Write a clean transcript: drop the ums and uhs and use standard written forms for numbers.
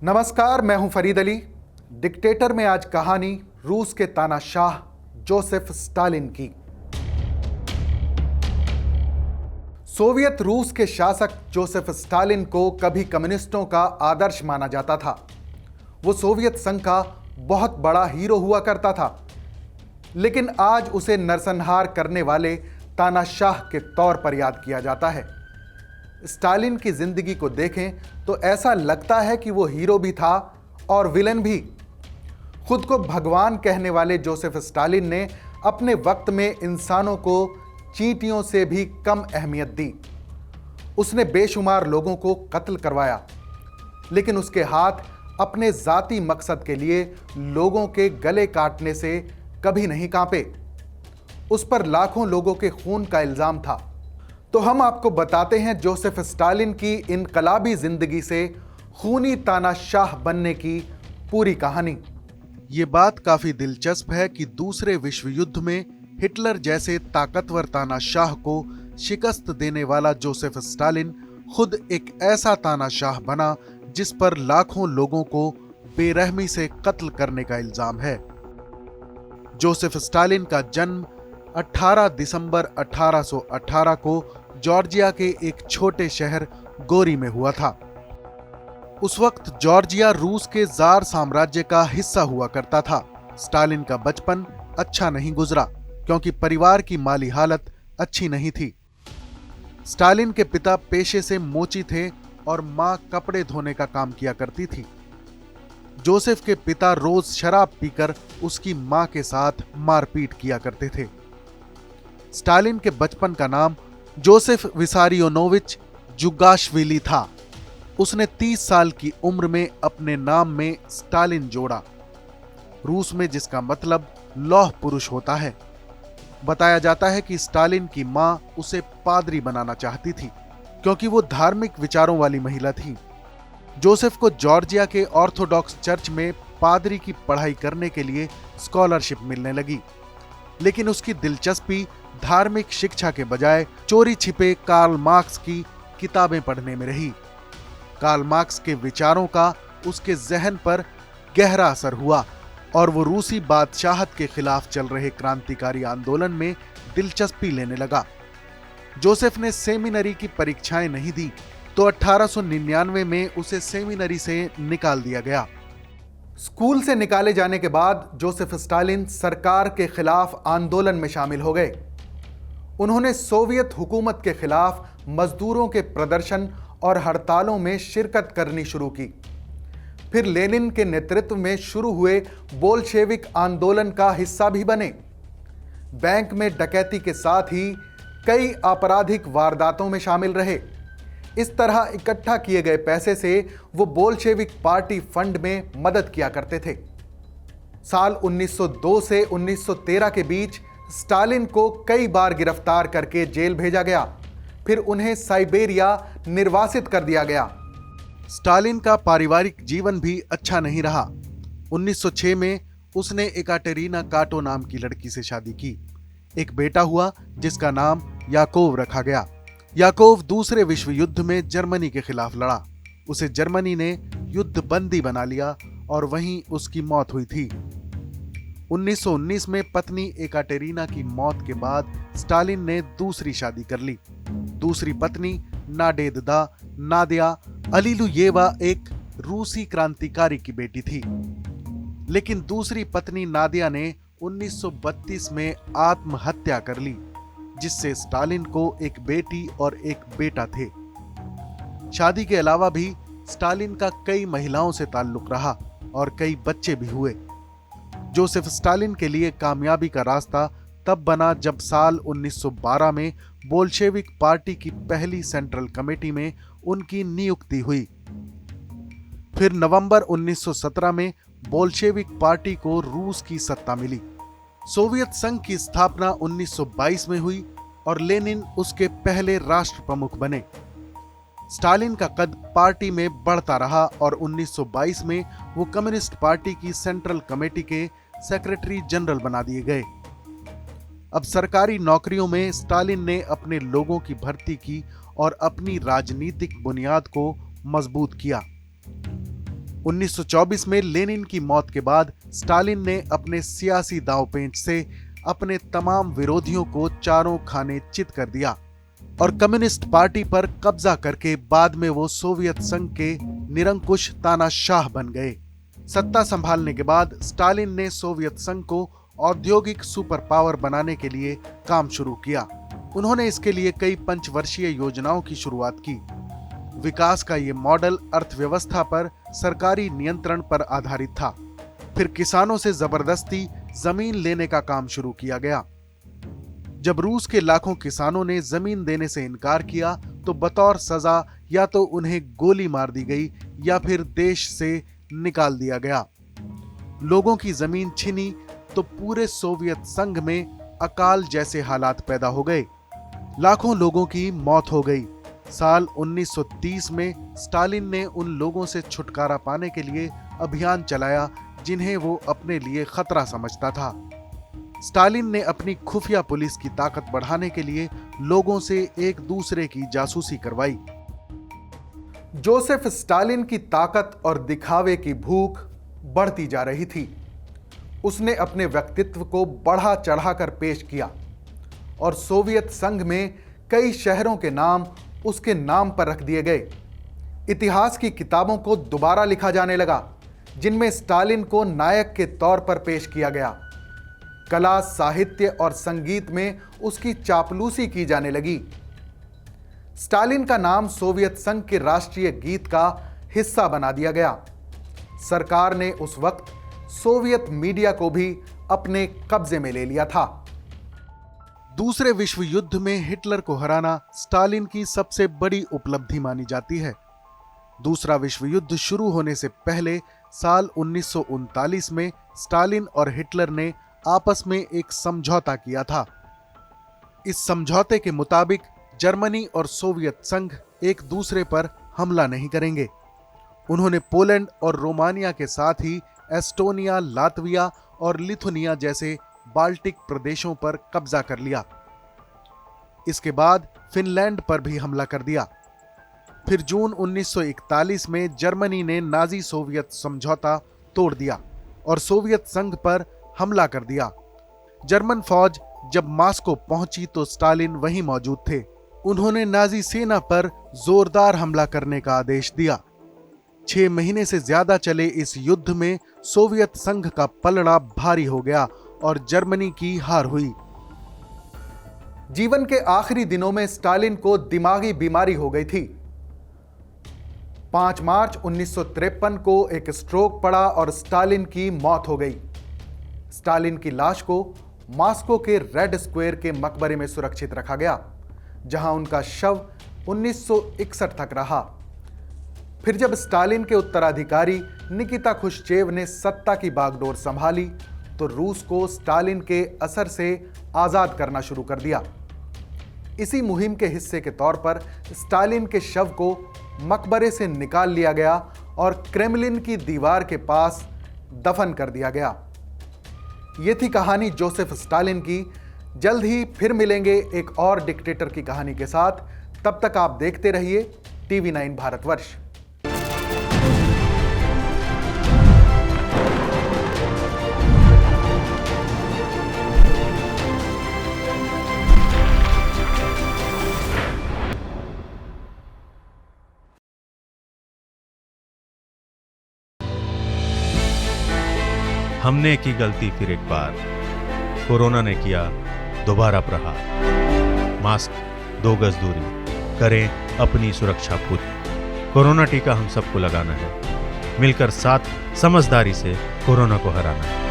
नमस्कार, मैं हूं फरीद अली। डिक्टेटर में आज कहानी रूस के तानाशाह जोसेफ स्टालिन की। सोवियत रूस के शासक जोसेफ स्टालिन को कभी कम्युनिस्टों का आदर्श माना जाता था। वो सोवियत संघ का बहुत बड़ा हीरो हुआ करता था, लेकिन आज उसे नरसंहार करने वाले तानाशाह के तौर पर याद किया जाता है। स्टालिन की जिंदगी को देखें तो ऐसा लगता है कि वो हीरो भी था और विलन भी। खुद को भगवान कहने वाले जोसेफ स्टालिन ने अपने वक्त में इंसानों को चींटियों से भी कम अहमियत दी। उसने बेशुमार लोगों को कत्ल करवाया, लेकिन उसके हाथ अपने जाती मकसद के लिए लोगों के गले काटने से कभी नहीं कांपे। उस पर लाखों लोगों के खून का इल्जाम था। तो हम आपको बताते हैं जोसेफ स्टालिन की इनकलाबी जिंदगी से खूनी तानाशाह बनने की पूरी कहानी। ये बात काफी दिलचस्प है कि दूसरे विश्व युद्ध में हिटलर जैसे ताकतवर तानाशाह को शिकस्त देने वाला जोसेफ स्टालिन खुद एक ऐसा तानाशाह बना जिस पर लाखों लोगों को बेरहमी से कत्ल करने का इल्जाम है। जोसेफ स्टालिन का जन्म 18 दिसंबर 1818 को जॉर्जिया के एक छोटे शहर गोरी में हुआ था। उस वक्त जॉर्जिया रूस के जार साम्राज्य का हिस्सा हुआ करता था। स्टालिन का बचपन अच्छा नहीं गुजरा क्योंकि परिवार की माली हालत अच्छी नहीं थी। स्टालिन के पिता पेशे से मोची थे और मां कपड़े धोने का काम किया करती थी। जोसेफ के पिता रोज शराब पीकर उसकी मां के साथ मारपीट किया करते थे। स्टालिन के बचपन का नाम जोसेफ विसारियोनोविच जुगाशविली था। उसने 30 साल की उम्र में अपने नाम में स्टालिन जोड़ा, रूस में जिसका मतलब लौह पुरुष होता है। बताया जाता है कि स्टालिन की मां उसे पादरी बनाना चाहती थी क्योंकि वो धार्मिक विचारों वाली महिला थी। जोसेफ को जॉर्जिया के ऑर्थोडॉक्स चर्च में पादरी की पढ़ाई करने के लिए स्कॉलरशिप मिलने लगी, लेकिन उसकी दिलचस्पी धार्मिक शिक्षा के बजाय चोरी छिपे कार्ल मार्क्स की किताबें पढ़ने में रही। कार्ल मार्क्स के विचारों का उसके जहन पर गहरा असर हुआ और वो रूसी बादशाहत के खिलाफ चल रहे क्रांतिकारी आंदोलन में दिलचस्पी लेने लगा। जोसेफ ने सेमिनरी की परीक्षाएं नहीं दी तो 1899 में उसे सेमिनरी से निकाल दिया गया। स्कूल से निकाले जाने के बाद जोसेफ स्टालिन सरकार के खिलाफ आंदोलन में शामिल हो गए। उन्होंने सोवियत हुकूमत के खिलाफ मजदूरों के प्रदर्शन और हड़तालों में शिरकत करनी शुरू की। फिर लेनिन के नेतृत्व में शुरू हुए बोल्शेविक आंदोलन का हिस्सा भी बने। बैंक में डकैती के साथ ही कई आपराधिक वारदातों में शामिल रहे। इस तरह इकट्ठा किए गए पैसे से वो बोल्शेविक पार्टी फंड में मदद किया करते थे। साल 1902 से 1913 के बीच स्टालिन को कई बार गिरफ्तार करके जेल भेजा गया। फिर उन्हें साइबेरिया निर्वासित कर दिया गया। स्टालिन का पारिवारिक जीवन भी अच्छा नहीं रहा। 1906 में उसने एकाटेरिना काटो नाम की लड़की से शादी की। एक बेटा हुआ जिसका नाम याकोव रखा गया। याकोव दूसरे विश्व युद्ध में जर्मनी के खिलाफ लड़ा। उसे जर्मनी ने युद्ध बंदी बना लिया और वहीं उसकी मौत हुई थी। 1919 में पत्नी एकाटेरिना की मौत के बाद स्टालिन ने दूसरी शादी कर ली। दूसरी पत्नी नाडेदा नादिया अलीलुयेवा एक रूसी क्रांतिकारी की बेटी थी, लेकिन दूसरी पत्नी नादिया ने 1932 में आत्महत्या कर ली, जिससे स्टालिन को एक बेटी और एक बेटा थे। शादी के अलावा भी स्टालिन का कई महिलाओं से ताल्लुक रहा और कई बच्चे भी हुए। जोसेफ स्टालिन के लिए कामयाबी का रास्ता तब बना जब साल 1912 में बोल्शेविक पार्टी की पहली सेंट्रल कमेटी में उनकी नियुक्ति हुई। फिर नवंबर 1917 में बोल्शेविक पार्टी को रूस की सत्ता मिली। सोवियत संघ की स्थापना 1922 में हुई और लेनिन उसके पहले राष्ट्र प्रमुख बने। स्टालिन का कद पार्टी में बढ़ता रहा और 1922 में वो कम्युनिस्ट पार्टी की सेंट्रल कमेटी के सेक्रेटरी जनरल बना दिए गए। अब सरकारी नौकरियों में स्टालिन ने अपने लोगों की भर्ती की और अपनी राजनीतिक बुनियाद को मजबूत किया। 1924 में लेनिन की मौत के बाद स्टालिन ने अपने सियासी दांवपेंच से अपने तमाम विरोधियों को चारों खाने चित कर दिया और कम्युनिस्ट पार्टी पर कब्जा करके बाद में वो सोवियत संघ के निरंकुश तानाशाह बन गए। सत्ता संभालने के बाद स्टालिन ने सोवियत संघ को औद्योगिक सुपर पावर बनाने के लिए काम शुरू किया। उन्होंने इसके लिए कई पंचवर्षीय योजनाओं की शुरुआत की। विकास का ये मॉडल अर्थव्यवस्था पर सरकारी नियंत्रण पर आधारित था। फिर किसानों से जबरदस्ती जमीन लेने का काम शुरू किया गया। जब रूस के लाखों किसानों ने जमीन देने से इनकार किया तो बतौर सजा या तो उन्हें गोली मार दी गई या फिर देश से निकाल दिया गया। लोगों की जमीन छिनी तो पूरे सोवियत संघ में अकाल जैसे हालात पैदा हो गए। लाखों लोगों की मौत हो गई। साल 1930 में स्टालिन ने उन लोगों से छुटकारा पाने के लिए अभियान चलाया जिन्हें वो अपने लिए खतरा समझता था। स्टालिन ने अपनी खुफिया पुलिस की ताकत बढ़ाने के लिए लोगों से एक दूसरे की जासूसी करवाई। जोसेफ स्टालिन की ताकत और दिखावे की भूख बढ़ती जा रही थी। उसने अपने व्यक्तित्व को बढ़ा चढ़ाकर पेश किया और सोवियत संघ में कई शहरों के नाम उसके नाम पर रख दिए गए। इतिहास की किताबों को दोबारा लिखा जाने लगा जिनमें स्टालिन को नायक के तौर पर पेश किया गया। कला, साहित्य और संगीत में उसकी चापलूसी की जाने लगी। स्टालिन का नाम सोवियत संघ के राष्ट्रीय गीत का हिस्सा बना दिया गया। सरकार ने उस वक्त सोवियत मीडिया को भी अपने कब्जे में ले लिया था। दूसरे विश्व युद्ध में हिटलर को हराना स्टालिन की सबसे बड़ी उपलब्धि मानी जाती है। दूसरा विश्व युद्ध शुरू होने से पहले साल 1939 में स्टालिन और हिटलर ने आपस में एक समझौता किया था। इस समझौते के मुताबिक जर्मनी और सोवियत संघ एक दूसरे पर हमला नहीं करेंगे। उन्होंने पोलैंड और रोमानिया के साथ ही एस्टोनिया, लातविया और लिथुनिया जैसे बाल्टिक प्रदेशों पर कब्जा कर लिया। इसके बाद फिनलैंड पर भी हमला कर दिया। फिर जून 1941 में जर्मनी ने नाजी सोवियत समझौता तोड़ दिया और सोवियत संघ पर हमला कर दिया। जर्मन फौज जब मास्को पहुंची तो स्टालिन वहीं मौजूद थे। उन्होंने नाजी सेना पर जोरदार हमला करने का आदेश दिया। 6 महीने से ज्यादा चले इस युद्ध में सोवियत संघ का पलड़ा भारी हो गया और जर्मनी की हार हुई। जीवन के आखिरी दिनों में स्टालिन को दिमागी बीमारी हो गई थी। 5 मार्च 1953 को एक स्ट्रोक पड़ा और स्टालिन की मौत हो गई। स्टालिन की लाश को मॉस्को के रेड स्क्वायर के मकबरे में सुरक्षित रखा गया, जहां उनका शव 1961 तक रहा। फिर जब स्टालिन के उत्तराधिकारी निकिता खुश्चेव ने सत्ता की बागडोर संभाली तो रूस को स्टालिन के असर से आजाद करना शुरू कर दिया। इसी मुहिम के हिस्से के तौर पर स्टालिन के शव को मकबरे से निकाल लिया गया और क्रेमलिन की दीवार के पास दफन कर दिया गया। यह थी कहानी जोसेफ स्टालिन की। जल्द ही फिर मिलेंगे एक और डिक्टेटर की कहानी के साथ। तब तक आप देखते रहिए TV9 भारतवर्ष। हमने की गलती फिर एक बार, कोरोना ने किया दोबारा प्रहार। मास्क, 2 गज दूरी, करें अपनी सुरक्षा पूरी। कोरोना टीका हम सबको लगाना है, मिलकर साथ समझदारी से कोरोना को हराना है।